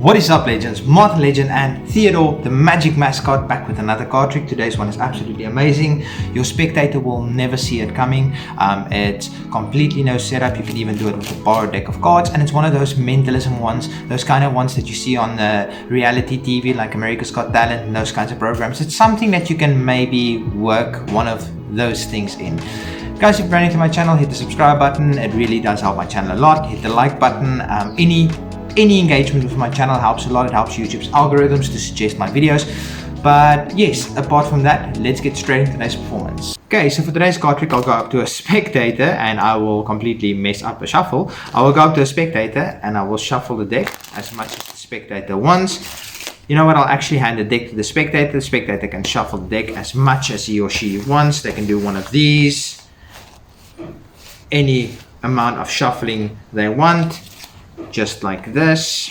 What is up, legends? Martin Legend and Theodore, the magic mascot, back with another card trick. Today's one is absolutely amazing. Your spectator will never see it coming. It's completely no setup. You can even do it with a borrowed deck of cards, and it's one of those mentalism ones, those kind of ones that you see on reality TV like America's Got Talent and those kinds of programs. It's something that you can maybe work one of those things in. Guys, if you're brand new to my channel, hit the subscribe button. It really does help my channel a lot. Hit the like button. Any engagement with my channel helps a lot. It helps YouTube's algorithms to suggest my videos. But yes, apart from that, let's get straight into today's performance. Okay, so for today's card trick, I'll go up to a spectator and I will completely mess up a shuffle. I will go up to a spectator and I will shuffle the deck as much as the spectator wants. You know what, I'll actually hand the deck to the spectator. The spectator can shuffle the deck as much as he or she wants. They can do one of these, any amount of shuffling they want, just like this.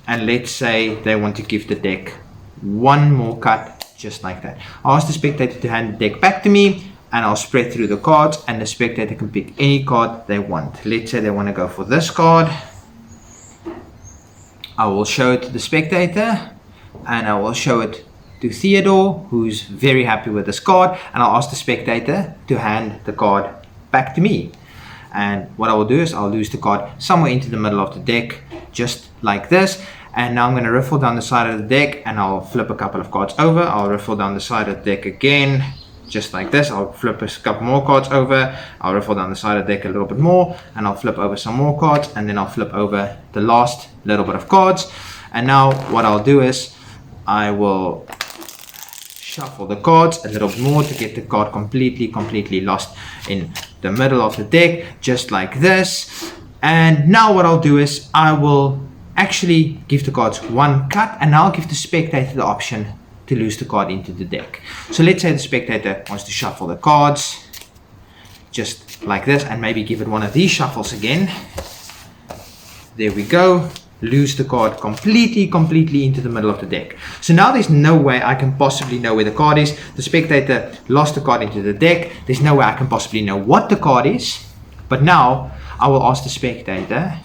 And let's say they want to give the deck one more cut, just like that. I'll ask the spectator to hand the deck back to me and I'll spread through the cards, and the spectator can pick any card they want. Let's say they want to go for this card. I will show it to the spectator and I will show it to Theodore, who's very happy with this card, and I'll ask the spectator to hand the card back to me. And what I will do is I'll lose the card somewhere into the middle of the deck, just like this. And now I'm going to riffle down the side of the deck and I'll flip a couple of cards over. I'll riffle down the side of the deck again, just like this. I'll flip a couple more cards over. I'll riffle down the side of the deck a little bit more and I'll flip over some more cards, and then I'll flip over the last little bit of cards. And now what I'll do is I will shuffle the cards a little bit more to get the card completely lost in the middle of the deck, just like this. And now what I'll do is I will actually give the cards one cut, and I'll give the spectator the option to lose the card into the deck. So let's say the spectator wants to shuffle the cards just like this, and maybe give it one of these shuffles again. There we go. Lose the card completely into the middle of the deck. So now there's no way I can possibly know where the card is. The spectator lost the card into the deck. There's no way I can possibly know what the card is. But now I will ask the spectator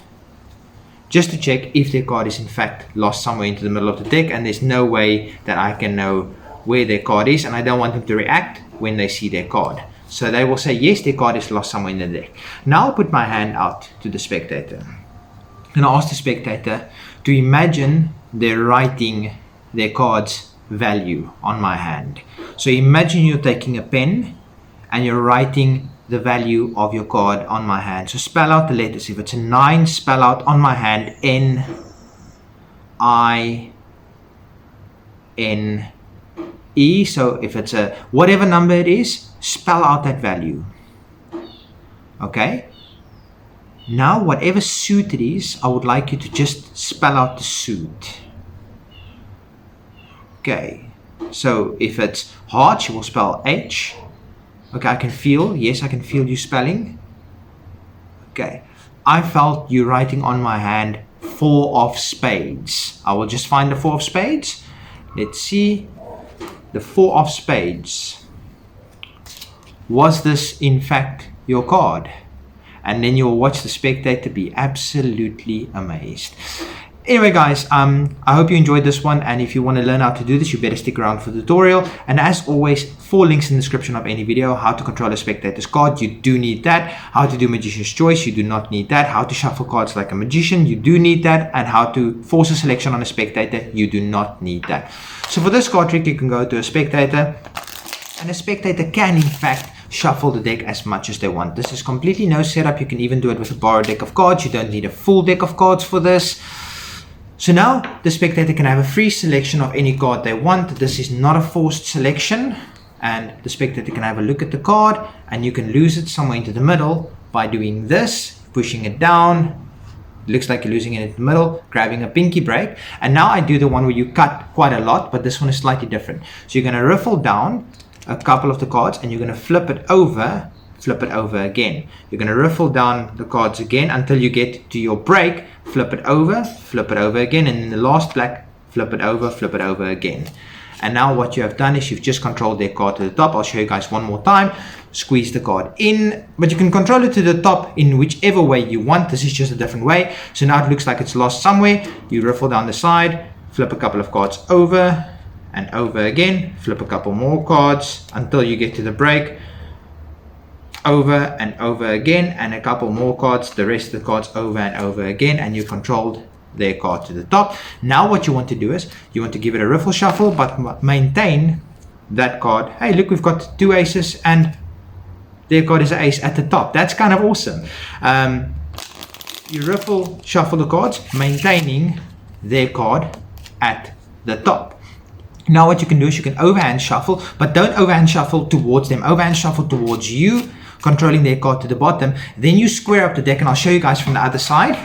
just to check if their card is in fact lost somewhere into the middle of the deck, and there's no way that I can know where their card is, and I don't want them to react when they see their card. So they will say yes, their card is lost somewhere in the deck. Now I'll put my hand out to the spectator. And I ask the spectator to imagine they're writing their card's value on my hand. So imagine you're taking a pen and you're writing the value of your card on my hand. So spell out the letters. If it's a 9, spell out on my hand N-I-N-E. So if it's a whatever number it is, spell out that value. Okay? Now, whatever suit it is, I would like you to just spell out the suit. Okay, so if it's heart, you will spell H. Okay, I can feel you spelling. Okay, I felt you writing on my hand 4 of spades. I will just find the 4 of spades. Let's see, the 4 of spades. Was this in fact your card? And then you'll watch the spectator be absolutely amazed. Anyway guys, I hope you enjoyed this one, and if you want to learn how to do this, you better stick around for the tutorial. And as always, 4 links in the description of any video. How to control a spectator's card, you do need that. How to do Magician's Choice, you do not need that. How to shuffle cards like a magician, you do need that. And how to force a selection on a spectator, you do not need that. So for this card trick, you can go to a spectator, and a spectator can in fact shuffle the deck as much as they want. This is completely no setup. You can even do it with a borrowed deck of cards. You don't need a full deck of cards for this. So now the spectator can have a free selection of any card they want. This is not a forced selection, and the spectator can have a look at the card, and you can lose it somewhere into the middle by doing this, pushing it down. It looks like you're losing it in the middle, grabbing a pinky break. And now I do the one where you cut quite a lot, but this one is slightly different. So you're going to riffle down a couple of the cards and you're going to flip it over again. You're going to riffle down the cards again until you get to your break, flip it over again, and in the last black, flip it over again. And now what you have done is you've just controlled their card to the top. I'll show you guys one more time. Squeeze the card in, but you can control it to the top in whichever way you want. This is just a different way. So now it looks like it's lost somewhere. You riffle down the side, flip a couple of cards over and over again, flip a couple more cards until you get to the break, over and over again, and a couple more cards, the rest of the cards over and over again, and you controlled their card to the top. Now what you want to do is you want to give it a riffle shuffle, but maintain that card. Hey, look, we've got 2 aces and their card is an ace at the top. That's kind of awesome. You riffle shuffle the cards, maintaining their card at the top. Now what you can do is you can overhand shuffle, but don't overhand shuffle towards them. Overhand shuffle towards you, controlling their card to the bottom. Then you square up the deck, and I'll show you guys from the other side.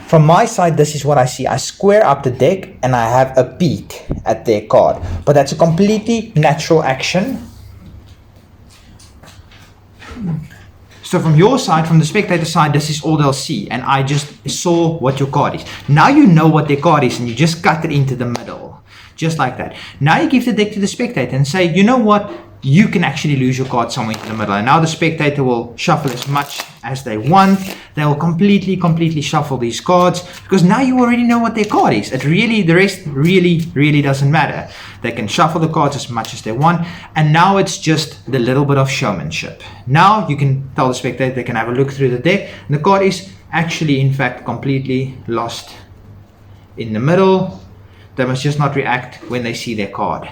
From my side, this is what I see. I square up the deck and I have a peek at their card. But that's a completely natural action. So from your side, from the spectator side, this is all they'll see. And I just saw what your card is. Now you know what their card is and you just cut it into the middle. Just like that. Now you give the deck to the spectator and say, you know what? You can actually lose your card somewhere in the middle. And now the spectator will shuffle as much as they want. They will completely shuffle these cards because now you already know what their card is. The rest really doesn't matter. They can shuffle the cards as much as they want. And now it's just the little bit of showmanship. Now you can tell the spectator they can have a look through the deck. And the card is actually, in fact, completely lost in the middle. They must just not react when they see their card.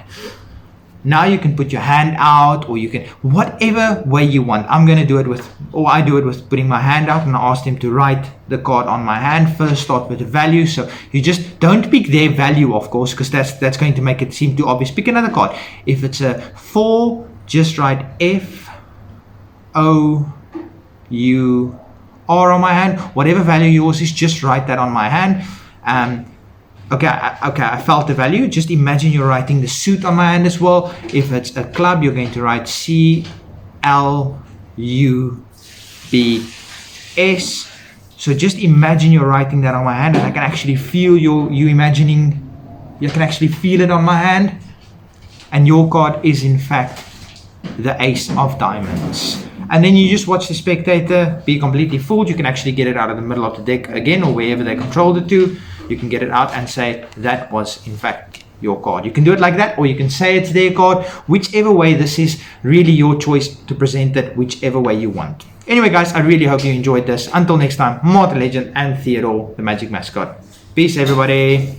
Now you can put your hand out, or you can, whatever way you want. I'm going to do it with, or I do it with putting my hand out, and I ask them to write the card on my hand. First start with the value. So you just don't pick their value, of course, because that's going to make it seem too obvious. Pick another card. If it's a 4, just write FOUR on my hand. Whatever value yours is, just write that on my hand. Okay, I felt the value. Just imagine you're writing the suit on my hand as well. If it's a club, you're going to write CLUBS. So just imagine you're writing that on my hand, and I can actually feel you can actually feel it on my hand. And your card is in fact the ace of diamonds. And then you just watch the spectator be completely fooled. You can actually get it out of the middle of the deck again, or wherever they controlled it to. You can get it out and say that was in fact your card. You can do it like that, or you can say it's their card. Whichever way, this is really your choice to present it whichever way you want. Anyway guys, I really hope you enjoyed this. Until next time, Martin Legend and Theodore, the Magic Mascot. Peace everybody.